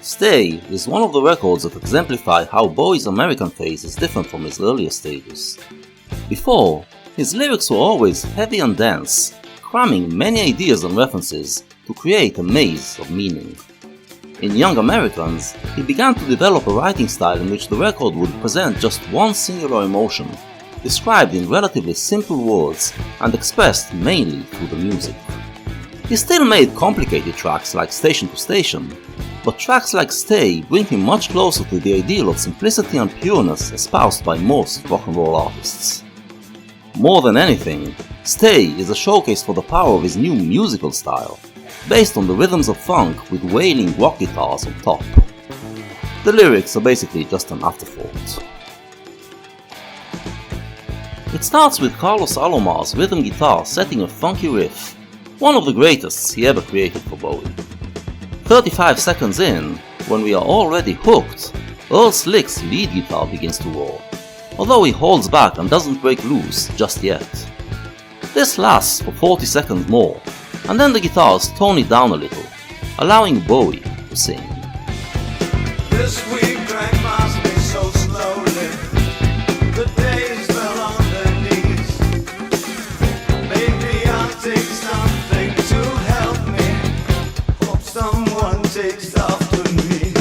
Stay is one of the records that exemplify how Bowie's American phase is different from his earlier stages. Before, his lyrics were always heavy and dense, cramming many ideas and references to create a maze of meaning. In Young Americans, he began to develop a writing style in which the record would present just one singular emotion, described in relatively simple words and expressed mainly through the music. He still made complicated tracks like Station to Station, but tracks like Stay bring him much closer to the ideal of simplicity and pureness espoused by most rock and roll artists. More than anything, Stay is a showcase for the power of his new musical style, based on the rhythms of funk with wailing rock guitars on top. The lyrics are basically just an afterthought. It starts with Carlos Alomar's rhythm guitar setting a funky riff, one of the greatest he ever created for Bowie. 35 seconds in, when we are already hooked, Earl Slick's lead guitar begins to roar, although he holds back and doesn't break loose just yet. This lasts for 40 seconds more, and then the guitars tone it down a little, allowing Bowie to sing. This week drank past me so slowly, the days fell on their knees. Maybe I'll take something to help me, hope someone takes after me.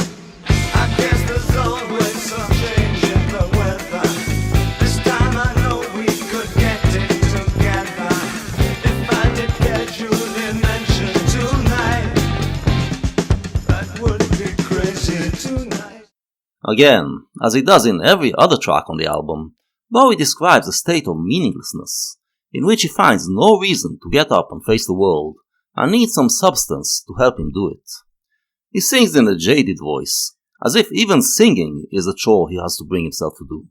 I guess there's always some change in the weather. This time I know we could get it together. If I did get you an mention tonight, that would be crazy tonight. Again, as he does in every other track on the album, Bowie describes a state of meaninglessness, in which he finds no reason to get up and face the world, and needs some substance to help him do it. He sings in a jaded voice, as if even singing is a chore he has to bring himself to do.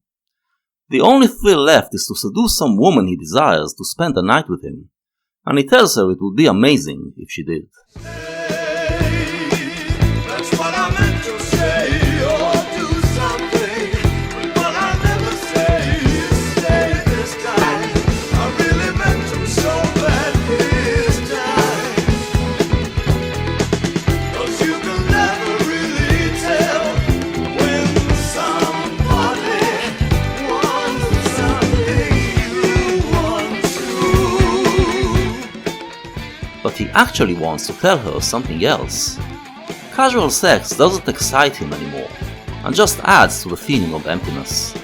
The only thrill left is to seduce some woman he desires to spend the night with him, and he tells her it would be amazing if she did. That's what I meant to say, or do something, but I never say stay this time. I really meant to so bad this time. 'Cause you can never really tell when somebody wants something you want to. But he actually wants to tell her something else. Casual sex doesn't excite him anymore, and just adds to the feeling of emptiness.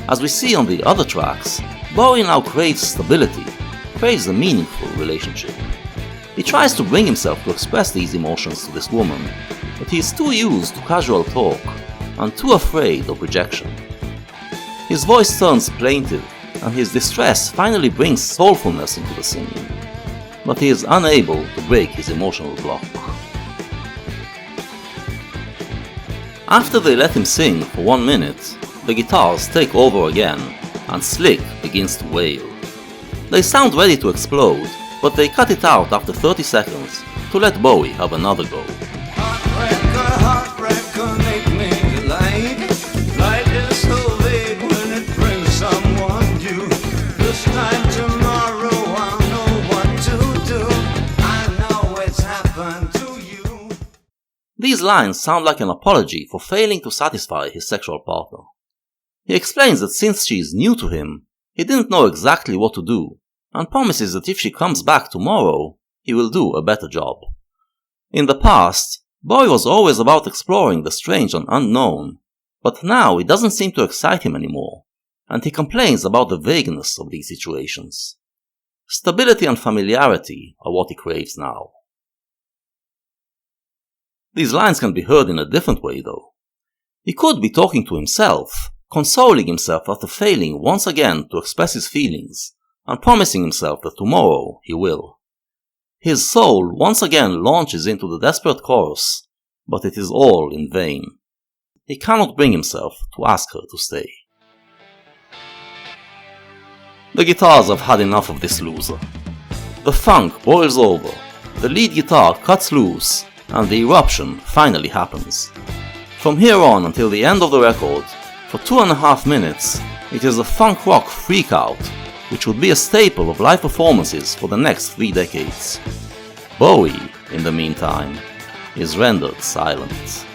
As we see on the other tracks, Bowie now craves stability, craves a meaningful relationship. He tries to bring himself to express these emotions to this woman, but he is too used to casual talk, and too afraid of rejection. His voice turns plaintive, and his distress finally brings soulfulness into the singing, but he is unable to break his emotional block. After they let him sing for 1 minute, the guitars take over again, and Slick begins to wail. They sound ready to explode, but they cut it out after 30 seconds to let Bowie have another go. Heartbreaker, heartbreaker, make me light. Light is so vague when it brings someone new. This time tomorrow I'll know what to do. I know it's happened to you. These lines sound like an apology for failing to satisfy his sexual partner. He explains that since she is new to him, he didn't know exactly what to do, and promises that if she comes back tomorrow, he will do a better job. In the past, Bowie was always about exploring the strange and unknown, but now it doesn't seem to excite him anymore, and he complains about the vagueness of these situations. Stability and familiarity are what he craves now. These lines can be heard in a different way though. He could be talking to himself, consoling himself after failing once again to express his feelings, and promising himself that tomorrow he will. His soul once again launches into the desperate chorus, but it is all in vain. He cannot bring himself to ask her to stay. The guitars have had enough of this loser. The funk boils over, the lead guitar cuts loose, and the eruption finally happens. From here on until the end of the record, for 2.5 minutes, it is a funk rock freakout, which would be a staple of live performances for the next 3 decades. Bowie, in the meantime, is rendered silent.